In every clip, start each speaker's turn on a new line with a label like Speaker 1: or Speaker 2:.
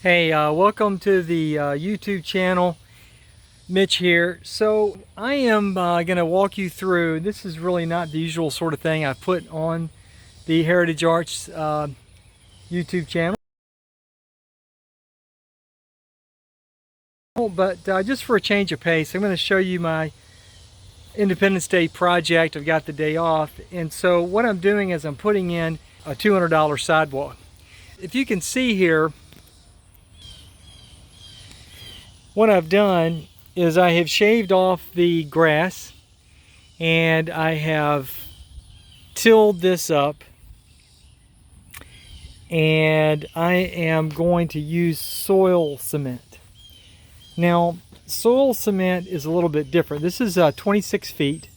Speaker 1: Hey, welcome to the YouTube channel. Mitch here. So I am going to walk you through, this is really not the usual sort of thing I put on the Heritage Arts YouTube channel. But just for a change of pace, I'm going to show you my Independence Day project. I've got the day off, and so what I'm doing is I'm putting in a $200 sidewalk. If you can see here, what I've done is I have shaved off the grass and I have tilled this up, and I am going to use soil cement. Now, soil cement is a little bit different. This is 26 feet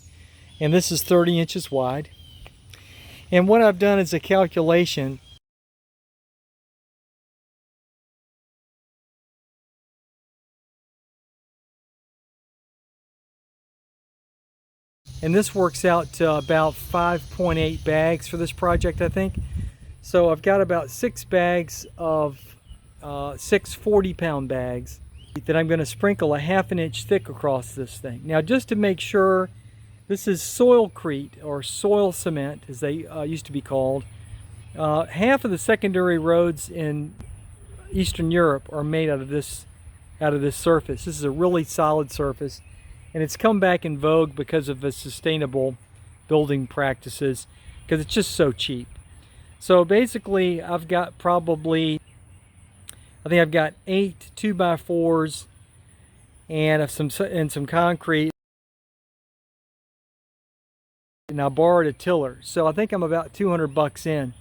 Speaker 1: and this is 30 inches wide. And what I've done is a calculation. And this works out to about 5.8 bags for this project, I think. So I've got about 6 bags of 6 40-pound bags that I'm going to sprinkle a ½ inch thick across this thing. Now, just to make sure, this is soil-crete, or soil cement as they used to be called. Half of the secondary roads in Eastern Europe are made out of this surface. This is a really solid surface, and it's come back in vogue because of the sustainable building practices, because it's just so cheap. So basically I've got probably, I think I've got 8 2x4s and some concrete, and I borrowed a tiller, so I think I'm about 200 bucks in.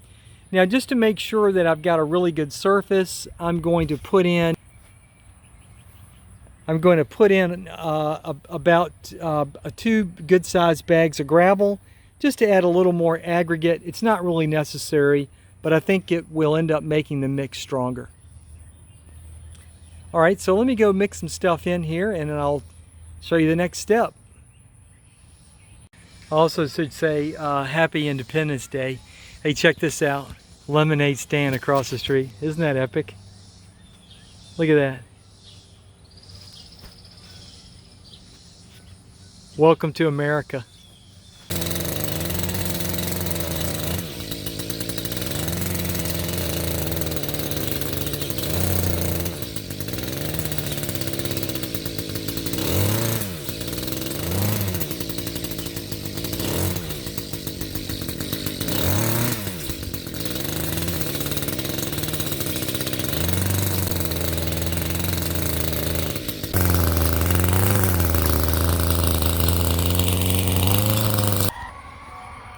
Speaker 1: Now, just to make sure that I've got a really good surface, I'm going to put in about 2 good-sized bags of gravel, just to add a little more aggregate. It's not really necessary, but I think it will end up making the mix stronger. All right, so let me go mix some stuff in here, and then I'll show you the next step. I also should say Happy Independence Day. Hey, check this out. Lemonade stand across the street. Isn't that epic? Look at that. Welcome to America.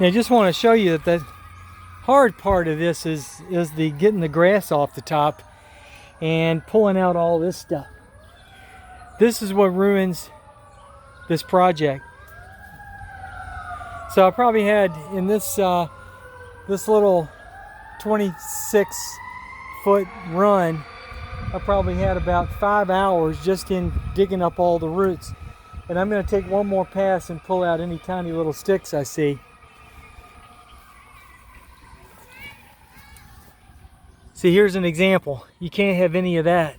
Speaker 1: I just want to show you that the hard part of this is the getting the grass off the top and pulling out all this stuff. This is what ruins this project. So I probably had in this this little 26-foot run, I probably had about 5 hours just in digging up all the roots. And I'm going to take one more pass and pull out any tiny little sticks I see. See, here's an example. You can't have any of that.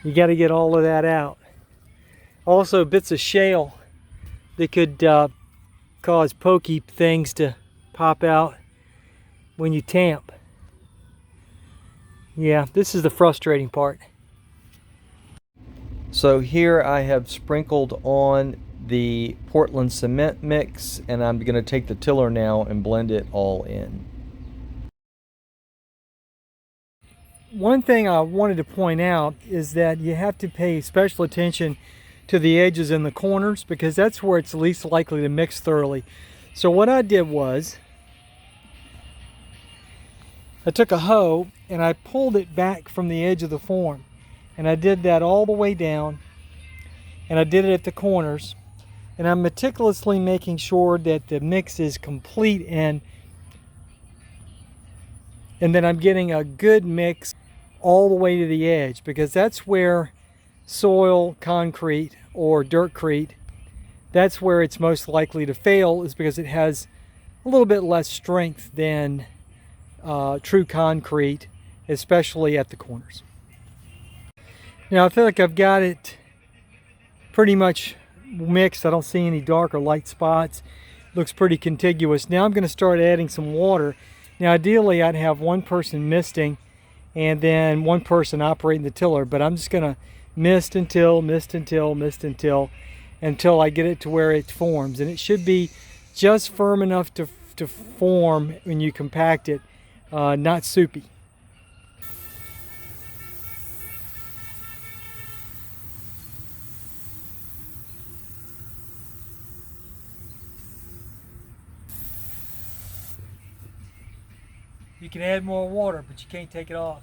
Speaker 1: You got to get all of that out. Also, bits of shale that could cause pokey things to pop out when you tamp. Yeah, this is the frustrating part. So here I have sprinkled on the Portland cement mix, and I'm going to take the tiller now and blend it all in. One thing I wanted to point out is that you have to pay special attention to the edges and the corners, because that's where it's least likely to mix thoroughly. So what I did was I took a hoe and I pulled it back from the edge of the form, and I did that all the way down, and I did it at the corners, and I'm meticulously making sure that the mix is complete and then I'm getting a good mix all the way to the edge, because that's where soil concrete or Dirt-Crete, that's where it's most likely to fail, is because it has a little bit less strength than true concrete, especially at the corners. Now I feel like I've got it pretty much mixed. I don't see any dark or light spots. Looks pretty contiguous. Now I'm going to start adding some water. Now ideally I'd have one person misting and then one person operating the tiller, but I'm just going to mist until I get it to where it forms, and it should be just firm enough to form when you compact it, not soupy. You can add more water, but you can't take it off.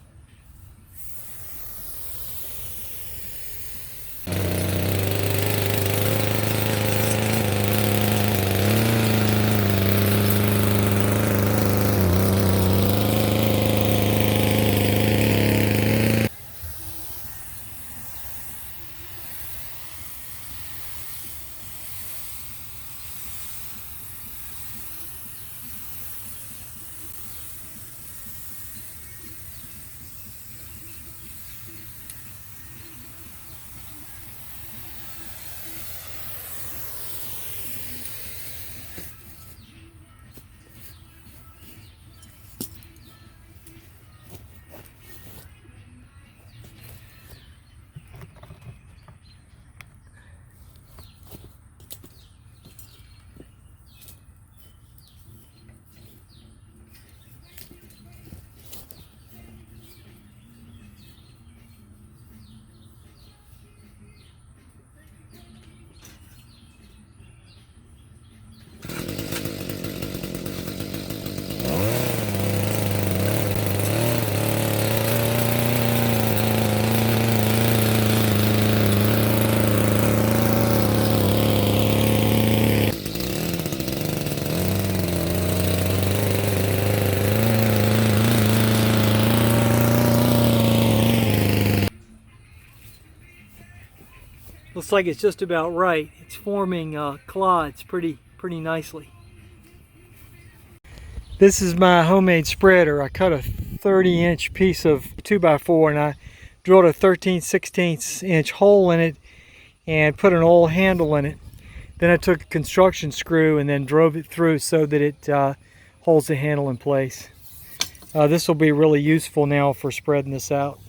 Speaker 1: Looks like it's just about right. It's forming clods pretty nicely. This is my homemade spreader. I cut a 30-inch piece of 2x4 and I drilled a 13/16 hole in it and put an oil handle in it. Then I took a construction screw and then drove it through so that it holds the handle in place. This will be really useful now for spreading this out.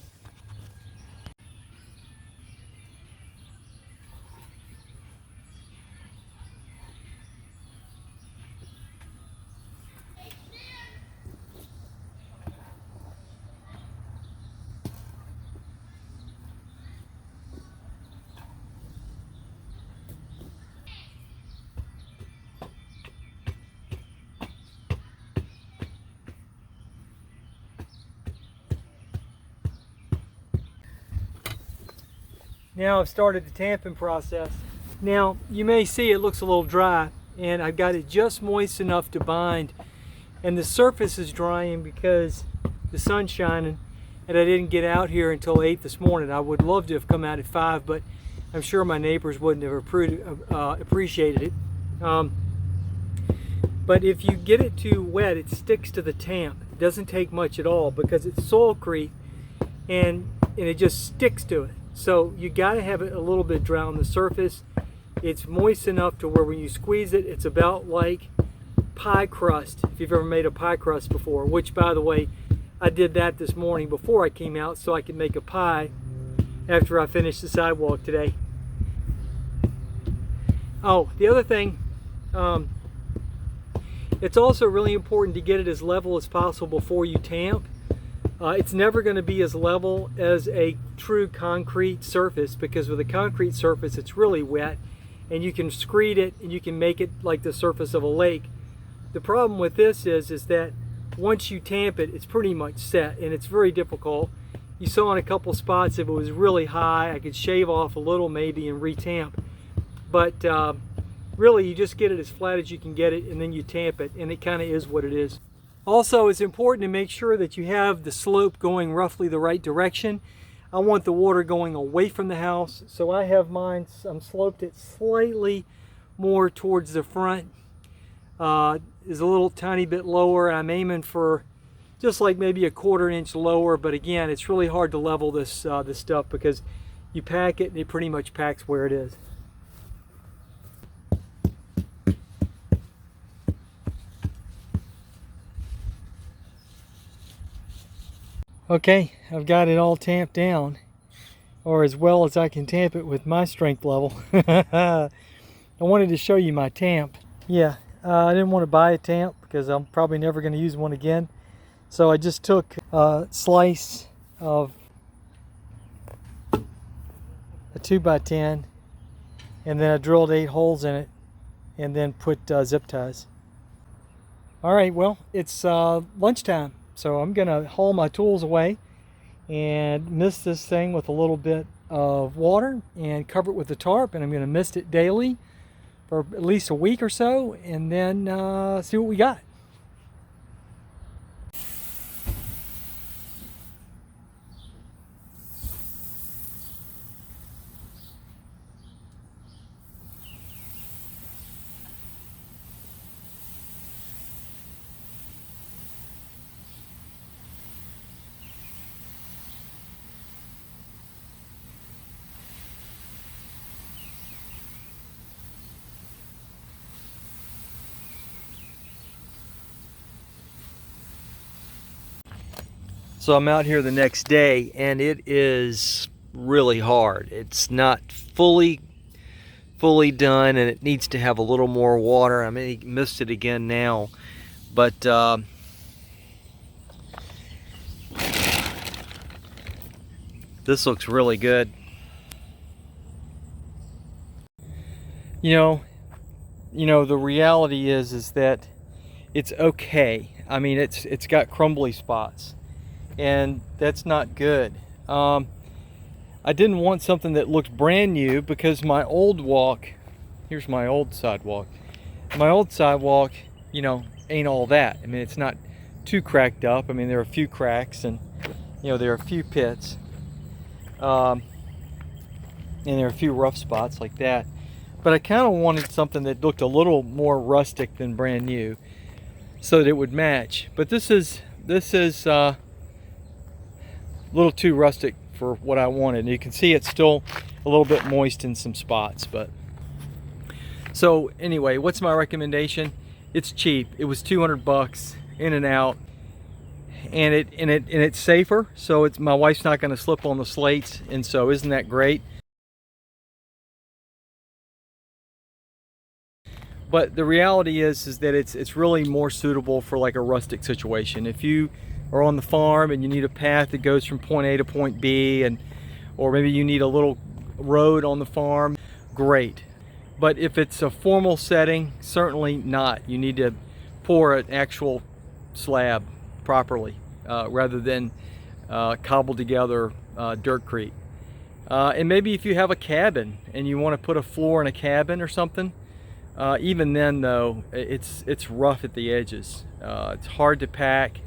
Speaker 1: Now I've started the tamping process. Now you may see it looks a little dry, and I've got it just moist enough to bind, and the surface is drying because the sun's shining and I didn't get out here until 8 this morning. I would love to have come out at 5, but I'm sure my neighbors wouldn't have appreciated it. But if you get it too wet, it sticks to the tamp. It doesn't take much at all because it's soilcrete and it just sticks to it. So you got to have it a little bit dry on the surface. It's moist enough to where when you squeeze it, it's about like pie crust, if you've ever made a pie crust before, which by the way, I did that this morning before I came out so I could make a pie after I finished the sidewalk today. Oh, the other thing, it's also really important to get it as level as possible before you tamp. It's never going to be as level as a true concrete surface, because with a concrete surface it's really wet and you can screed it and you can make it like the surface of a lake. The problem with this is that once you tamp it, it's pretty much set and it's very difficult. You saw in a couple spots if it was really high I could shave off a little maybe and re-tamp, but really you just get it as flat as you can get it and then you tamp it, and it kind of is what it is. Also, it's important to make sure that you have the slope going roughly the right direction. I want the water going away from the house, so I have mine, I'm sloped it slightly more towards the front. Is a little tiny bit lower. I'm aiming for just like maybe a 1/4 inch lower, but again, it's really hard to level this this stuff because you pack it and it pretty much packs where it is. Okay, I've got it all tamped down, or as well as I can tamp it with my strength level. I wanted to show you my tamp. Yeah, I didn't want to buy a tamp because I'm probably never going to use one again. So I just took a slice of a 2x10 and then I drilled 8 holes in it and then put zip ties. Alright, well, it's lunchtime, so I'm going to haul my tools away and mist this thing with a little bit of water and cover it with a tarp, and I'm going to mist it daily for at least a week or so, and then see what we got. So I'm out here the next day and it is really hard. It's not fully done and it needs to have a little more water. I may missed it again now, but this looks really good. You know, the reality is that it's okay. I mean, it's got crumbly spots, and that's not good. I didn't want something that looked brand new because my old walk, here's my old sidewalk. My old sidewalk, you know, ain't all that. I mean, it's not too cracked up. I mean, there are a few cracks and, you know, there are a few pits. And there are a few rough spots like that. But I kind of wanted something that looked a little more rustic than brand new so that it would match. But this is a little too rustic for what I wanted. And you can see it's still a little bit moist in some spots. But so anyway, what's my recommendation? It's cheap. It was 200 bucks in and out, and it's safer. So it's, my wife's not going to slip on the slates, and so isn't that great? But the reality is that it's really more suitable for like a rustic situation. If you are on the farm and you need a path that goes from point A to point B, and or maybe you need a little road on the farm, great. But if it's a formal setting, certainly not. You need to pour an actual slab properly rather than cobble together Dirt-Crete. And maybe if you have a cabin and you want to put a floor in a cabin or something, even then though, it's rough at the edges. It's hard to pack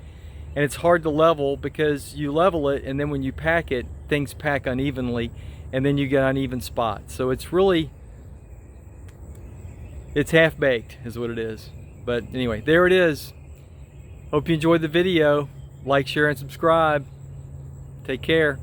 Speaker 1: and it's hard to level because you level it and then when you pack it, things pack unevenly and then you get uneven spots. So it's really, it's half-baked is what it is. But anyway, there it is. Hope you enjoyed the video. Like, share, and subscribe. Take care.